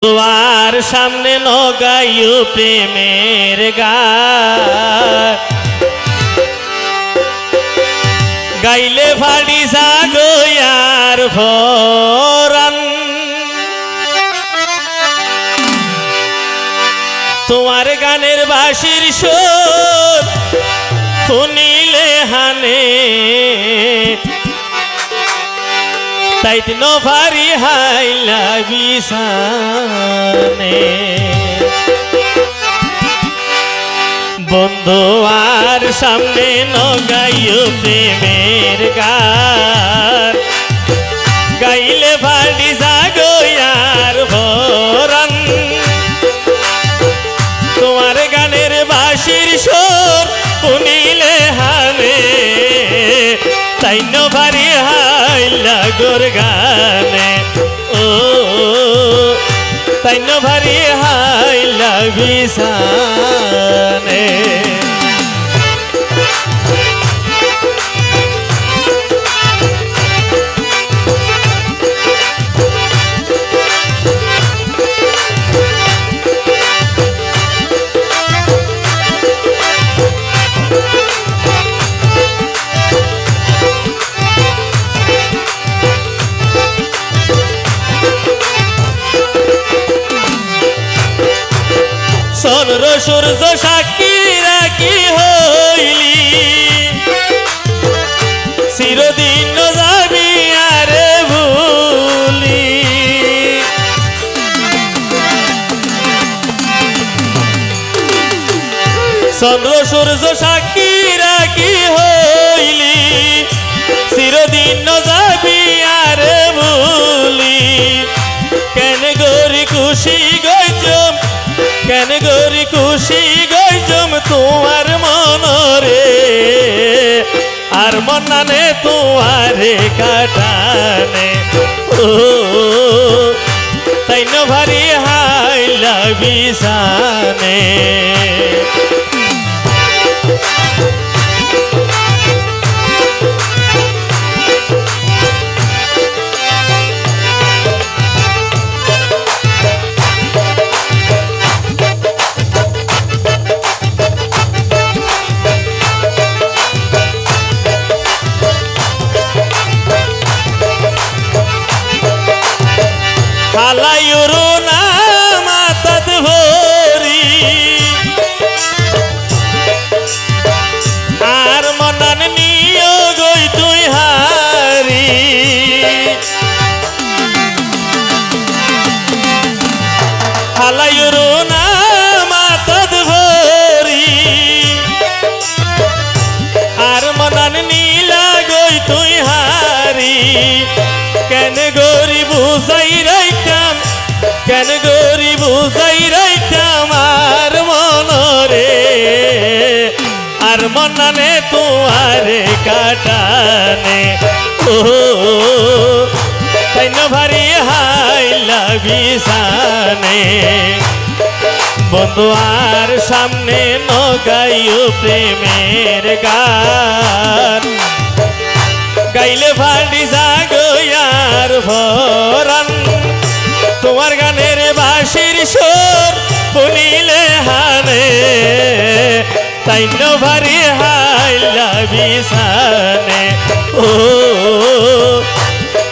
তোমার সামনে নগাইও প্রেমের গান গাইলে ফাড়ি জাগয়ার ভরান তোমার গানের বাঁশির সুর শুনিলে হানে তাইত নভারি হাইলা বিছানে বন্ধু আর সামনে নগাইও প্রেমের গান গাইলে ফাড়ি জাগয়ার ভরান তোমার গানের বাঁশির সুর শুনিলে হানে তাই নভারি হাইলা গোর গানে ও তাই নভারি হাইলা বিছানে চন্দ্র সূর্য সাক্ষী রাখি হইলি চিরদিন যাবি আরে ভুলি চন্দ্র সূর্য সাক্ষী রাখি হইলি চিরদিন যাবি আরে ভুলি কেন গরি খুশি গইজম কেন গরি খুশি গইজম তোমার মনরে আর মনানে তোমারে কাটানে ও তাই নভারি হাইলা বিছানে হালায়ুরু না মাতাত ভরি আর মনান নিয় গই তুই হারি হালায়ুরু না মাতাত ভরি আর মনান নীলা গই তুই হারি কেন গরি বুঝাই রাইতাম কেন গরি বুঝাই রাইতাম আর মনরে আর মনানে তোমারে কাটানে ও তাই নভারি হাইলা বিছানে বন্ধু আর সামনে নগাইও প্রেমের গান গাইলে ফাড়ি জাগয়ার ভরান তোমার গানের বাঁশির সুর শুনিলে হানে তাই নভারি হাইলা বিছানে ও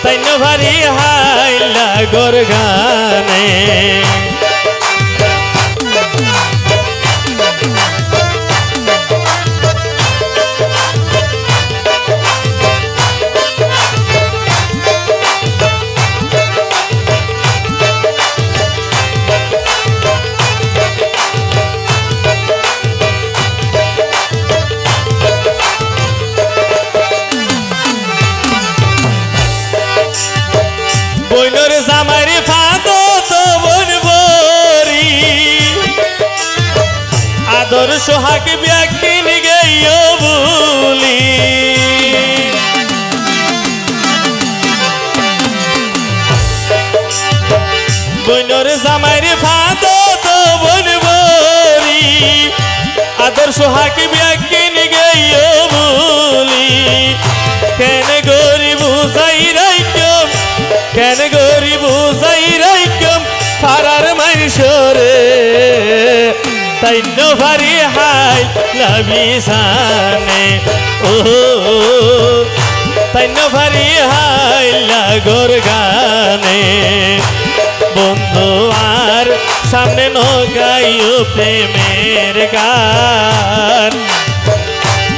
তাই নভারি হাইলা গোর গানে বইনর জামাইরে ফাঁদো তো বন বরি আদর সোহাগ ব্যাকিন গেইও বলি বইনর জামাইরে ফাঁদো তো বন বরি আদর সোহাগ ব্যাকিন গেইও বলি কেন গরি বুঝাই রাইকম কেন গরি বুঝাই রাইকম ফারার সরে তৈন্য ভারি হাই লাবিসানে ও তৈন্য ভারি হাই লাগর গানে বন্ধু আর সামনে নগাইও প্রেমের গান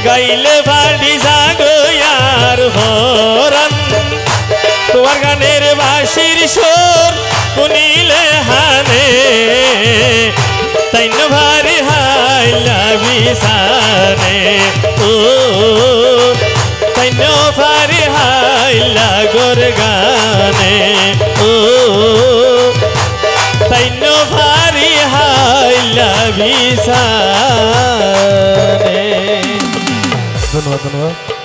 গাইলে বাড়ি জাগয়ার হরান তোমার গানের বাঁশির সুর শুনিলে হানে তৈন্য ভারি হাই লাবিসানে ও তৈন্য ভারি হাই লাগর গানে ও তৈন্য ভারি হাই লাবিসানে। ধন্যবাদ ধন্যবাদ।